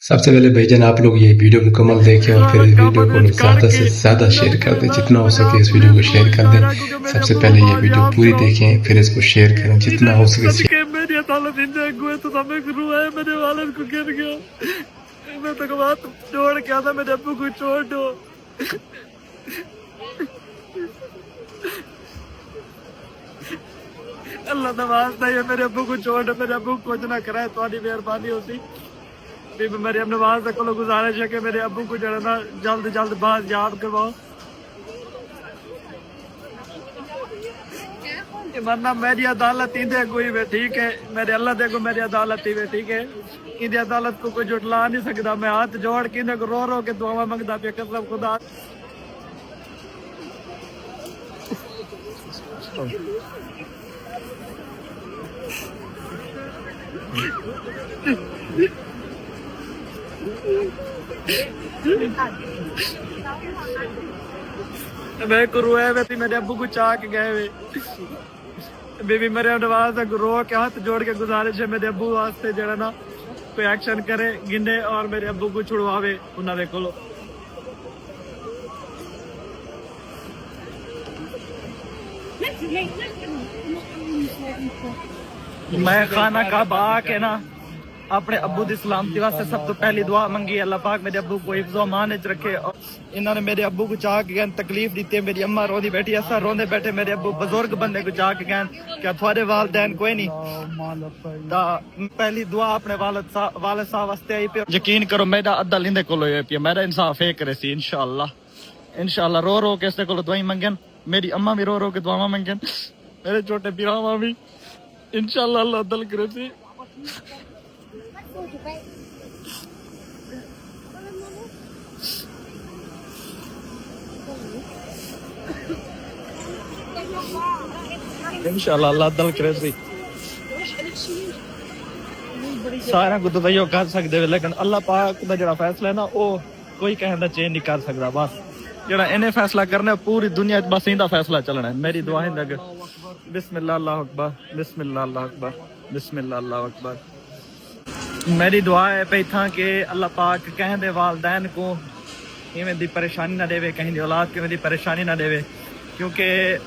सबसे पहले भाईजान आप लोग ये वीडियो मुकम्मल देखें और फिर इस वीडियो को ज़्यादा से ज़्यादा शेयर कर दें, जितना हो सके इस वीडियो को शेयर कर दें। सबसे पहले ये वीडियो पूरी देखें, फिर इसको शेयर करें, जितना हो सके मेरी अदालत हुए तो समय गुरु है, मेरे वाले को गिर गया। मैं तो बात छोड़ के आता, मेरे अब्बू को छोड़ दो। अल्लाह का वास्ता है, मेरे अब्बू को छोड़ दो, मेरे अब्बू को कुछ ना कराए, तुम्हारी मेहरबानी होती। मेरे अपने वास्ते को गुजारिश है कि मेरे अब्बू को जरा ना जल्द जल्द बात याद करवाओ, वरना मेरी अदालत इंदे कोई भी ठीक है, मेरे अल्लाह देखो मेरी अदालत ही भी ठीक है। इंदे अदालत को कोई जुटला नहीं सकता। मैं हाथ जोड़ के इन्हें रो रो के दुआ मंगता पे कसम खुदा। मैं को रोया वे मेरे अब्बू को चाक गए वे बेबी मेरे नवाज रो के हाथ जोड़ के गुजारिश है मेरे अब्बू वास्ते जरा ना कोई एक्शन करे, गिने और मेरे अब्बू को छुड़वावे उन्होंने कोलो। मैं खाना का बा के ना अपने अब्बू दी सलामती वास्ते सब तो पहली दुआ मंगी, अल्लाह पाक मेरे अब्बू को हिफ्ज़ो अमान च रखे। और इन्होंने मेरे अब्बू को चाह के गए तकलीफ दी है, मेरी अम्मा रोंदी बैठी, ऐसा रोंदे बैठे मेरे अब्बू बुजुर्ग बंदे को चाह के गए, क्या थोड़े वालदैन कोई नहीं। पहली दुआ अपने वालिद साहब वास्ते आई पे, यकीन करो मेरा अद्धा लिंदे कोलो पे, मेरा इंसाफ है करे सी इंशाअल्लाह रो रो के इससे कोलो दुआई मंगन, मेरी अम्मा भी रो रो के दुआवा मंगन, मेरे छोटे पिरावा भी इंशाअल्लाह अल्लाह अदल करे सी। इंशाअल्लाह अल्लाह अदल करे सी। सारा कुछ तो भाई कर सकते, लेकिन अल्लाह पाक का जो फैसला है ना वो कोई कहना चेंज नहीं कर सकता। बस जरा इन्हें फैसला करना पूरी दुनिया बस इंदा फैसला चलना है। मेरी दुआ है बिस्मिल्लाह अल्लाहु अकबर, बिस्मिल्लाह अल्लाहु अकबर, बिस्मिल्लाह अल्लाहु अकबर। मेरी दुआ है पे था कि अल्लाह पाक कहीं दे वालदैन को इवें दी परेशानी ना देवे, कहीं दी औलाद को दी परेशानी ना देवे, क्योंकि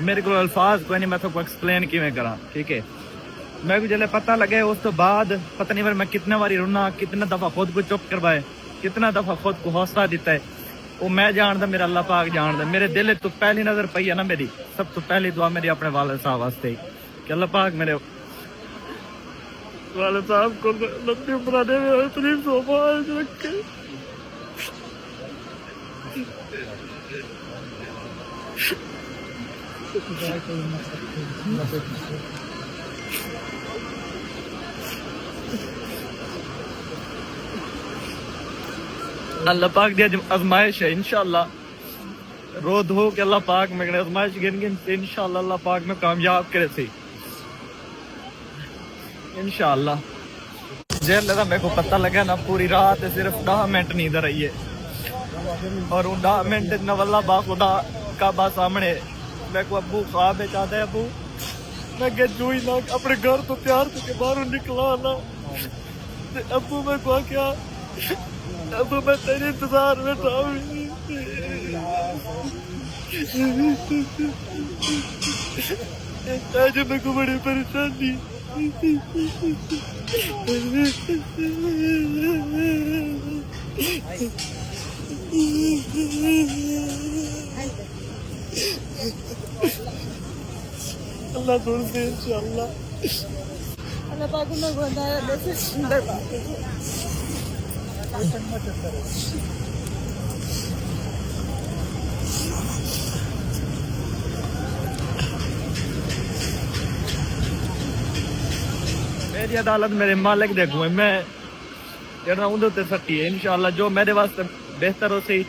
मेरे को अल्फाज कोई नहीं, मैं तो एक्सप्लेन किवें करा। ठीक है, मैं जल्द पता लगे उस तो बाद पता नहीं मैं कितने बारी रोना, कितना दफा खुद को चुप करवाए, कितना दफा खुद को हौसला दिता है, वो मैं जानदा, मेरा अल्लाह पाक जानदा। मेरे दिल तो पहली नजर पई है ना, मेरी सब तो पहली दुआ मेरी अपने वालिद साहब वास्ते कि अल्लाह पाक मेरे वालिद साहब को लंबी उम्र दे और इतनी सोबाज रखे। अल्लाह पाक दी आजमाइश है, इंशाअल्लाह रो धो के अल्लाह पाक में आजमाइश गिन गिन से इंशाअल्लाह अल्लाह पाक में कामयाब करे सी इंशाअल्लाह। जेल लगा मेरे को पता लगा ना, पूरी रात सिर्फ 10 मिनट नींद रही है, और वो 10 मिनट नवल्ला बा खुदा काबा सामने मेरे को अब्बू ख्वाब चाहता है, अब्बू मैं जूही ना अपने घर तो तैयार करके बाहर निकला ना, अब्बू मैं को क्या अब मैं तेरे इंतजार में था। आज मेरे को बड़ी परेशानी। अल्लाह दूर से इंशाअल्लाह अल्लाह पाक ने बनाया वैसे सुंदर बात है। मेरी अदालत मेरे मालिक देखो, मैं जरा उधर सट्टी है इंशाअल्लाह। जो मेरे वास्ते बेहतर हो सी,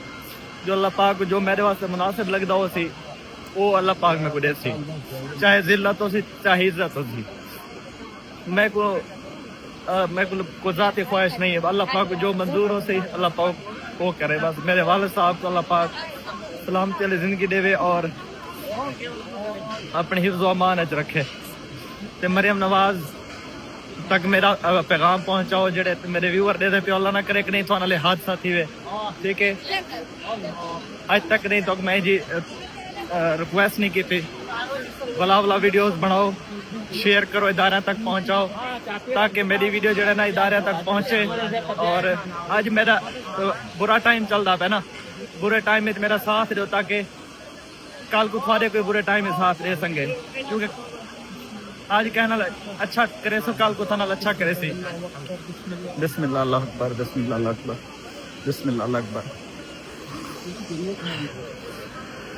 जो अल्लाह पाक जो मेरे वास्ते मुनासिब लगता हो सी, वो अल्लाह पाक में को दे सी, चाहे जिल्लत हो सी चाहे इज्जत हो सी। मैं को ज़ाती ख्वाहिश नहीं है, अल्लाह पाक को जो मंजूर हो सी अल्लाह पाक वो करे। बस मेरे वालिद साहब को अल्लाह पाक सलामती वाली जिंदगी देवे और अपने हिफ्ज़ो अमान च रखे। ते मरियम नवाज تک میرا پیغام پہنچاؤ جڑے میرے ویور دے دے پہ اللہ نہ کرے کہ نہیں تو نالے حادثہ تھی وے ٹھیک ہے اج تک نہیں تو میں جی ریکویسٹ نہیں کی تھی بلا ویڈیوز بناؤ شیئر کرو ادارے تک پہنچاؤ تاکہ میری ویڈیو جو ہے نا ادارے تک پہنچے اور آج میرا برا ٹائم چل رہا ہے نا برے ٹائم میں میرا ساتھ دو تاکہ کل کو تھوڑے کوئی برے ٹائم میں ساتھ دے سکے کیونکہ آج کہنا اچھا کرے سو کل کو تھا اچھا کرے سی بسم اللہ اللہ اکبر بسم اللہ اللہ اکبر بسم اللہ اللہ اکبر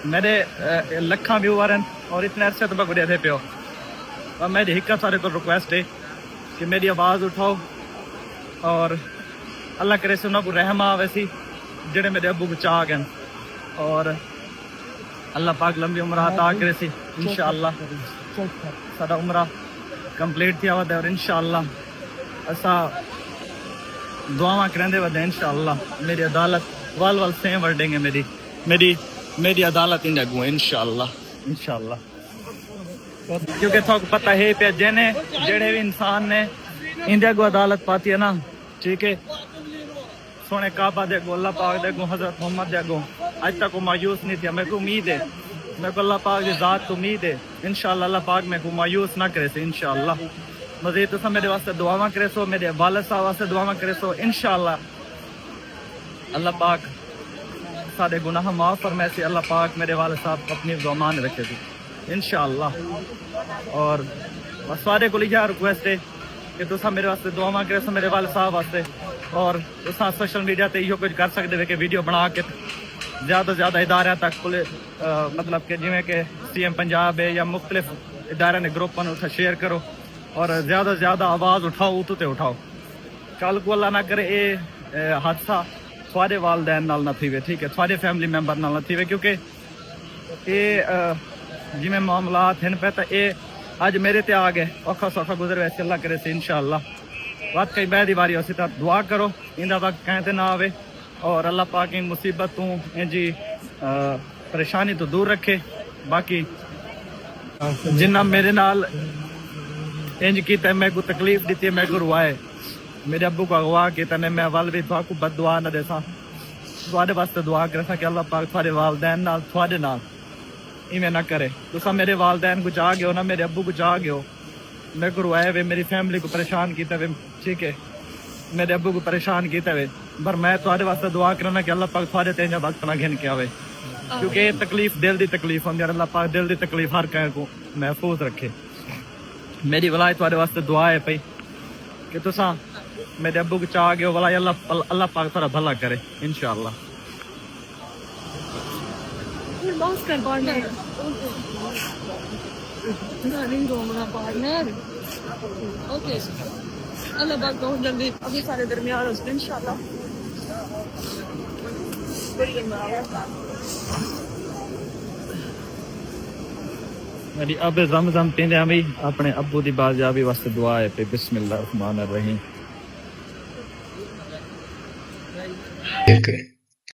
میرے لکھاں ویور ہیں اور اتنے عرصے تو میں گڑے تھے پیو اور میری ہکا سارے کو ریکویسٹ ہے کہ میری آواز اٹھاؤ اور اللہ کرے سے انہوں کو رحم آوے سی جڑے میرے ابو کو چاہ گئے اور اللہ پاک لمبی عمرہ عطا کرے سی انشاءاللہ سارا عمرہ کمپلیٹ تھی آوے اور انشاءاللہ ایسا دعاواں کریں دے ودے انشاءاللہ میری عدالت وال سیم ورڈیں گے میری عدالت ان جگہ انشاءاللہ کیونکہ تو پتہ ہے پہ جڑے بھی انسان نے انڈیا کو عدالت پاتی ہے نا ٹھیک ہے سونے کعبہ دے گو اللہ پاک دے گو حضرت محمد دے گو آج تک وہ مایوس نہیں تھی میرے کو امید ہے میرے کو اللہ پاک کی ذات کو امید ہے انشاءاللہ اللہ پاک میرے کو مایوس نہ کرے سے انشاءاللہ مزید تو میرے واسطے دعاواں کرے سو میرے والد صاحب واسطے دعاواں کرے سو انشاءاللہ اللہ پاک سارے گناہ معاف فرمائے سے اللہ پاک میرے والد صاحب کو اپنی زمان رکھے تھے انشاءاللہ اور سارے کو یہ ریکویسٹ ہے کہ تسا میرے واسطے دعاواں کرے سو میرے والد صاحب واسطے اور تسا سوشل میڈیا تے یہ کچھ کر سکتے ہو کہ ویڈیو بنا کے زیادہ سے زیادہ ادارے تک مطلب کہ جویں کہ سی ایم پنجاب ہے یا مختلف ادارے نے گروپاں اتنا شیئر کرو اور زیادہ سے زیادہ آواز اٹھاؤ اتو تے اٹھاؤ کل کو اللہ نہ کرے یہ حادثہ تھوڑے والدین نال نہ تھی وے ٹھیک ہے تھوڑے فیملی ممبر نال نہ تھی وے کیونکہ یہ جی میں معاملات ہیں پہ تو یہ اج میرے تے آ گئے اوکھا سوکھا گزر ویسے اللہ کرے سے انشاءاللہ وقت کئی بہ دی باری اسی طرح دعا کرو ان وقت کہیں تے نہ آوے اور اللہ پاک ان مصیبت تو ان جی پریشانی تو دور رکھے باقی جنہ میرے نال انج کیتا میں کو تکلیف دیتی ہے میں کو روائے میرے ابو کو اغوا کیتا نے میں والد دعا کو بد دعا نہ دے سا تھوڑے واسطے دعا کرے سا کہ اللہ پاک تھوڑے والدین نال تھوڑے نال ایویں نہ کرے تسا میرے والدین کو چاہ گئے ہو نہ میرے ابو کو چاہ گئے ہو میرے کو روائے ہوئے میری فیملی کو پریشان کیتا ہوئے ٹھیک ہے میرے ابو کو پریشان کیتا ہوئے پر میں تھوڑے واسطے دعا کرنا کہ اللہ پاک تھوڑے تینجا وقت نہ گھن کے آوے کیونکہ یہ تکلیف دل دی تکلیف ہوندی ہے اللہ پاک دل دی تکلیف ہر کہیں کو محفوظ رکھے میری ولائے تھوڑے واسطے دعا ہے پئی کہ تسا میرے ابو کو چاہ گئے ہو ولائے اللہ پاک تھوڑا بھلا کرے انشاءاللہ اللہ پاک بہت جلدی ابھی سارے درمیان اس دن انشاءاللہ میری اب زمزم پیندے ہمیں اپنے ابو دی بازیابی واسطے دعا ہے پہ بسم اللہ الرحمن الرحیم شیئر کریں